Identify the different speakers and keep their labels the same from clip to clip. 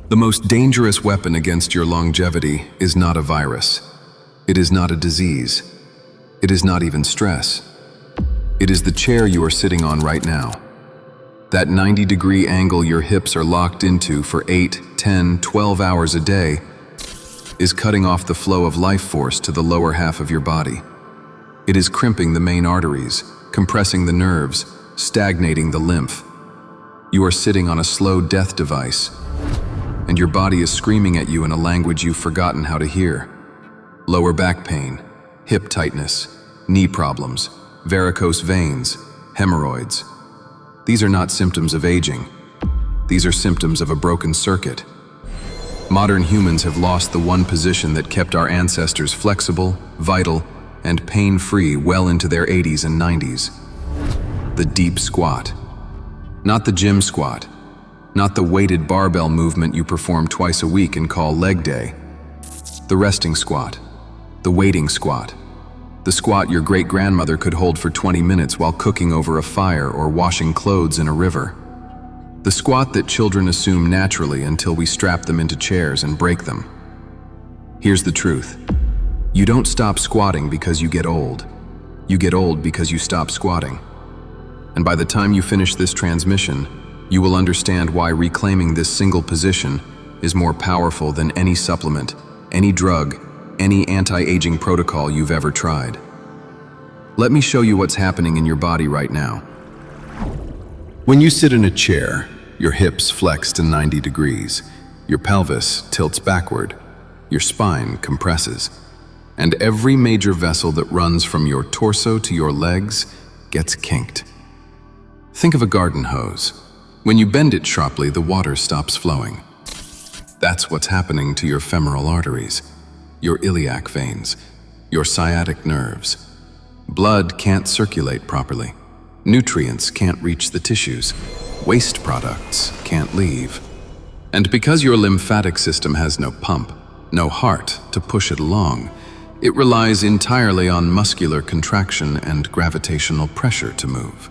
Speaker 1: The most dangerous weapon against your longevity is not a virus. It is not a disease. It is not even stress. It is the chair you are sitting on right now. That 90-degree angle your hips are locked into for 8, 10, 12 hours a day is cutting off the flow of life force to the lower half of your body. It is crimping the main arteries, compressing the nerves, stagnating the lymph. You are sitting on a slow death device, and your body is screaming at you in a language you've forgotten how to hear. Lower back pain, hip tightness, knee problems, varicose veins, hemorrhoids. These are not symptoms of aging. These are symptoms of a broken circuit. Modern humans have lost the one position that kept our ancestors flexible, vital, and pain-free well into their 80s and 90s. The deep squat. Not the gym squat. Not the weighted barbell movement you perform twice a week and call leg day. The resting squat. The waiting squat. The squat your great-grandmother could hold for 20 minutes while cooking over a fire or washing clothes in a river. The squat that children assume naturally until we strap them into chairs and break them. Here's the truth. You don't stop squatting because you get old. You get old because you stop squatting. And by the time you finish this transmission, you will understand why reclaiming this single position is more powerful than any supplement, any drug, any anti-aging protocol you've ever tried. Let me show you what's happening in your body right now. When you sit in a chair, your hips flex to 90 degrees, your pelvis tilts backward, your spine compresses, and every major vessel that runs from your torso to your legs gets kinked. Think of a garden hose. When you bend it sharply, the water stops flowing. That's what's happening to your femoral arteries, your iliac veins, your sciatic nerves. Blood can't circulate properly. Nutrients can't reach the tissues. Waste products can't leave. And because your lymphatic system has no pump, no heart to push it along, it relies entirely on muscular contraction and gravitational pressure to move.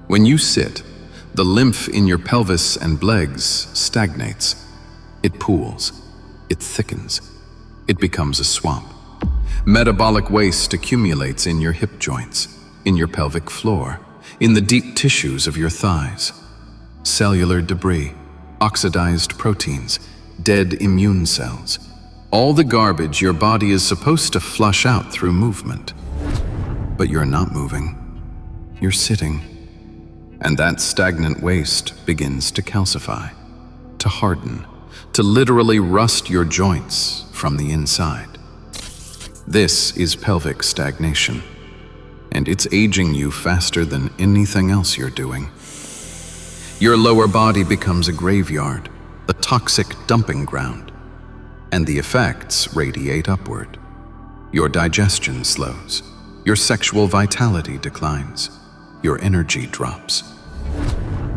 Speaker 1: When you sit, the lymph in your pelvis and legs stagnates. It pools. It thickens. It becomes a swamp. Metabolic waste accumulates in your hip joints, in your pelvic floor, in the deep tissues of your thighs. Cellular debris, oxidized proteins, dead immune cells. All the garbage your body is supposed to flush out through movement. But you're not moving. You're sitting. And that stagnant waste begins to calcify, to harden, to literally rust your joints from the inside. This is pelvic stagnation, and it's aging you faster than anything else you're doing. Your lower body becomes a graveyard, a toxic dumping ground, and the effects radiate upward. Your digestion slows, your sexual vitality declines, your energy drops.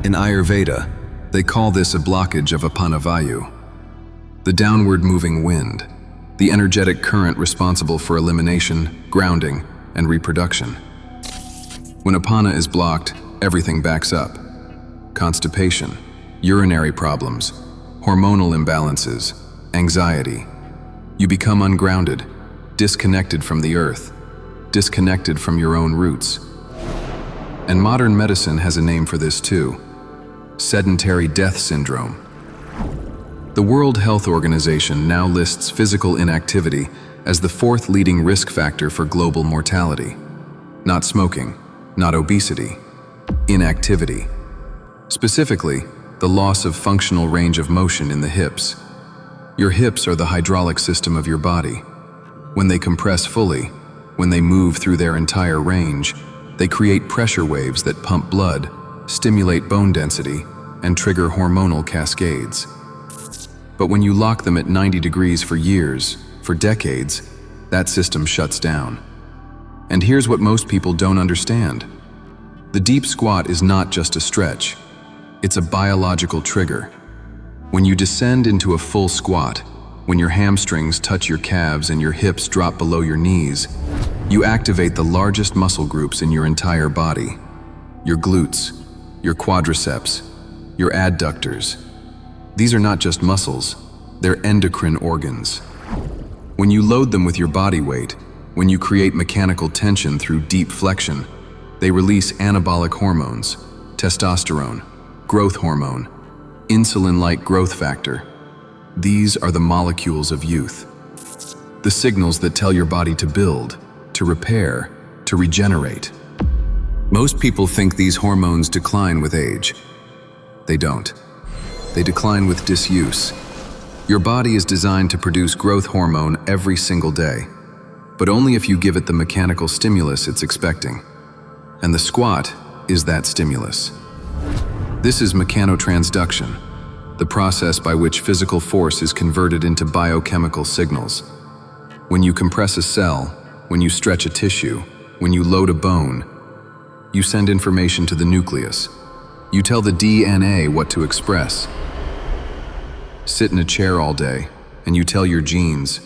Speaker 1: In Ayurveda, they call this a blockage of Apanavayu, the downward moving wind, the energetic current responsible for elimination, grounding, and reproduction. When Apana is blocked, everything backs up. Constipation, urinary problems, hormonal imbalances, anxiety. You become ungrounded, disconnected from the earth, disconnected from your own roots. And modern medicine has a name for this too: sedentary death syndrome. The World Health Organization now lists physical inactivity as the fourth leading risk factor for global mortality. Not smoking, not obesity, inactivity. Specifically, the loss of functional range of motion in the hips. Your hips are the hydraulic system of your body. When they compress fully, when they move through their entire range, they create pressure waves that pump blood, stimulate bone density, and trigger hormonal cascades. But when you lock them at 90 degrees for years, for decades, that system shuts down. And here's what most people don't understand. The deep squat is not just a stretch. It's a biological trigger. When you descend into a full squat, when your hamstrings touch your calves and your hips drop below your knees, you activate the largest muscle groups in your entire body. Your glutes, your quadriceps, your adductors. These are not just muscles, they're endocrine organs. When you load them with your body weight, when you create mechanical tension through deep flexion, they release anabolic hormones, testosterone, growth hormone, insulin-like growth factor. These are the molecules of youth. The signals that tell your body to build, to repair, to regenerate. Most people think these hormones decline with age. They don't. They decline with disuse. Your body is designed to produce growth hormone every single day, but only if you give it the mechanical stimulus it's expecting. And the squat is that stimulus. This is mechanotransduction, the process by which physical force is converted into biochemical signals. When you compress a cell, when you stretch a tissue, when you load a bone, you send information to the nucleus. You tell the DNA what to express. Sit in a chair all day, and you tell your genes,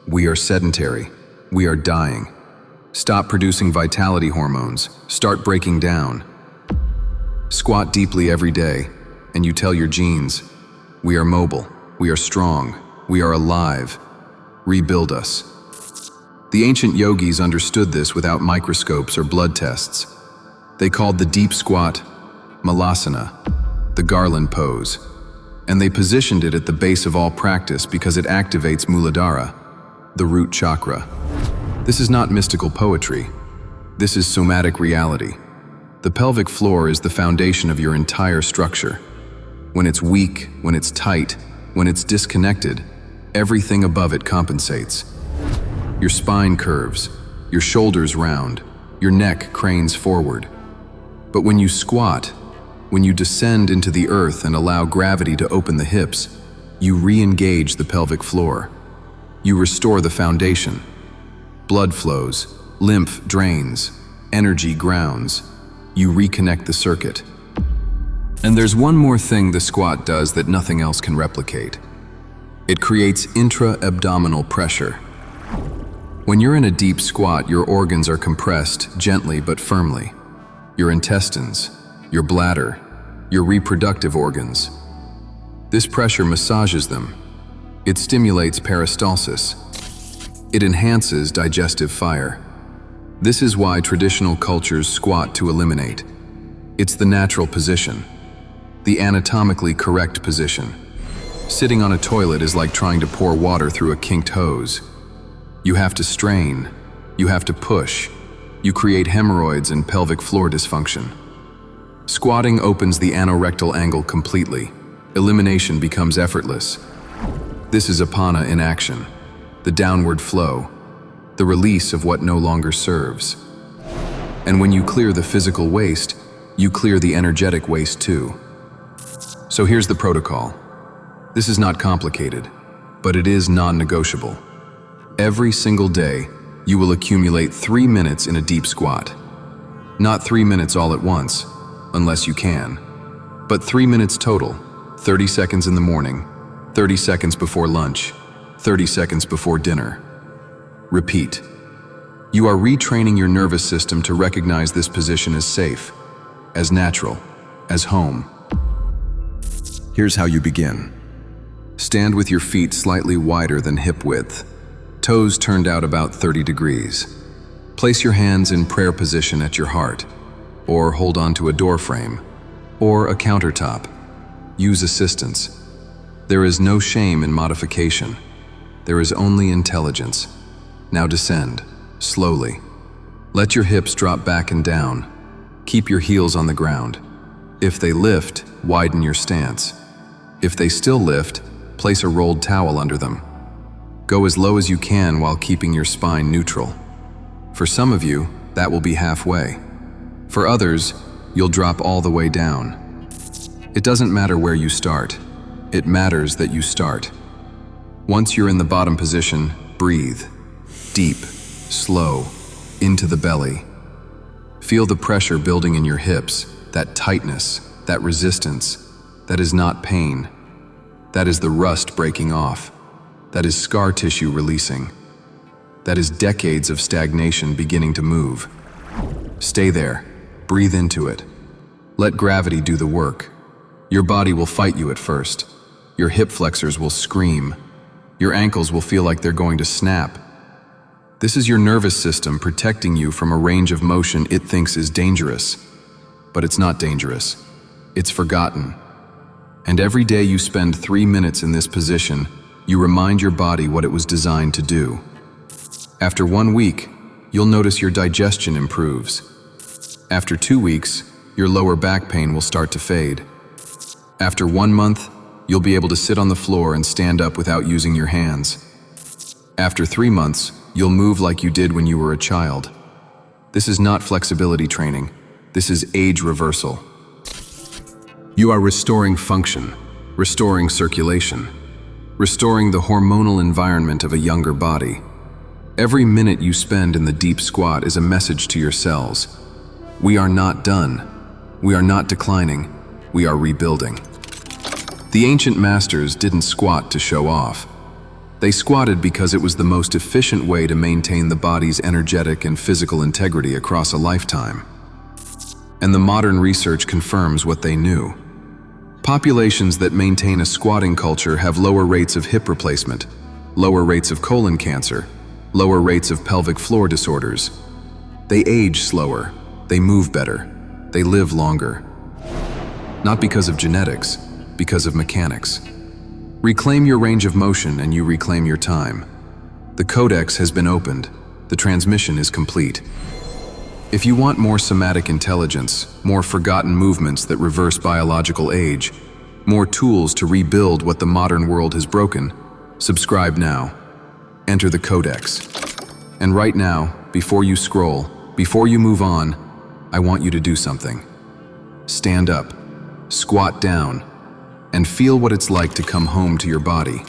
Speaker 1: we are sedentary, we are dying. Stop producing vitality hormones, start breaking down. Squat deeply every day, and you tell your genes, we are mobile, we are strong, we are alive. Rebuild us. The ancient yogis understood this without microscopes or blood tests. They called the deep squat malasana, the garland pose, and they positioned it at the base of all practice because it activates Muladhara, the root chakra. This is not mystical poetry. This is somatic reality. The pelvic floor is the foundation of your entire structure. When it's weak, when it's tight, when it's disconnected, everything above it compensates. Your spine curves, your shoulders round, your neck cranes forward. But when you squat, when you descend into the earth and allow gravity to open the hips, you re-engage the pelvic floor. You restore the foundation. Blood flows, lymph drains, energy grounds. You reconnect the circuit. And there's one more thing the squat does that nothing else can replicate. It creates intra-abdominal pressure. When you're in a deep squat, your organs are compressed gently but firmly. Your intestines, your bladder, your reproductive organs. This pressure massages them. It stimulates peristalsis. It enhances digestive fire. This is why traditional cultures squat to eliminate. It's the natural position, the anatomically correct position. Sitting on a toilet is like trying to pour water through a kinked hose. You have to strain, you have to push, you create hemorrhoids and pelvic floor dysfunction. Squatting opens the anorectal angle completely. Elimination becomes effortless. This is apana in action, the downward flow, the release of what no longer serves. And when you clear the physical waste, you clear the energetic waste too. So here's the protocol. This is not complicated, but it is non-negotiable. Every single day, you will accumulate 3 minutes in a deep squat. Not 3 minutes all at once, unless you can, but 3 minutes total, 30 seconds in the morning, 30 seconds before lunch, 30 seconds before dinner. Repeat. You are retraining your nervous system to recognize this position as safe, as natural, as home. Here's how you begin. Stand with your feet slightly wider than hip width, toes turned out about 30 degrees. Place your hands in prayer position at your heart, or hold on to a door frame, or a countertop. Use assistance. There is no shame in modification. There is only intelligence. Now descend, slowly. Let your hips drop back and down. Keep your heels on the ground. If they lift, widen your stance. If they still lift, place a rolled towel under them. Go as low as you can while keeping your spine neutral. For some of you, that will be halfway. For others, you'll drop all the way down. It doesn't matter where you start. It matters that you start. Once you're in the bottom position, breathe. Deep, slow, into the belly. Feel the pressure building in your hips, that tightness, that resistance. That is not pain. That is the rust breaking off. That is scar tissue releasing. That is decades of stagnation beginning to move. Stay there. Breathe into it. Let gravity do the work. Your body will fight you at first. your hip flexors will scream. Your ankles will feel like they're going to snap. This is your nervous system protecting you from a range of motion it thinks is dangerous. But it's not dangerous. It's forgotten. And every day you spend 3 minutes in this position, you remind your body what it was designed to do. After 1 week, you'll notice your digestion improves. After 2 weeks, your lower back pain will start to fade. After 1 month, you'll be able to sit on the floor and stand up without using your hands. After 3 months, you'll move like you did when you were a child. This is not flexibility training. This is age reversal. You are restoring function, restoring circulation, restoring the hormonal environment of a younger body. Every minute you spend in the deep squat is a message to your cells. We are not done. We are not declining. We are rebuilding. The ancient masters didn't squat to show off. They squatted because it was the most efficient way to maintain the body's energetic and physical integrity across a lifetime. And the modern research confirms what they knew. Populations that maintain a squatting culture have lower rates of hip replacement, lower rates of colon cancer, lower rates of pelvic floor disorders. They age slower, they move better, they live longer. Not because of genetics, because of mechanics. Reclaim your range of motion and you reclaim your time. The Codex has been opened. The transmission is complete. If you want more somatic intelligence, more forgotten movements that reverse biological age, more tools to rebuild what the modern world has broken, subscribe now. Enter the Codex. And right now, before you scroll, before you move on, I want you to do something. Stand up, squat down, and feel what it's like to come home to your body.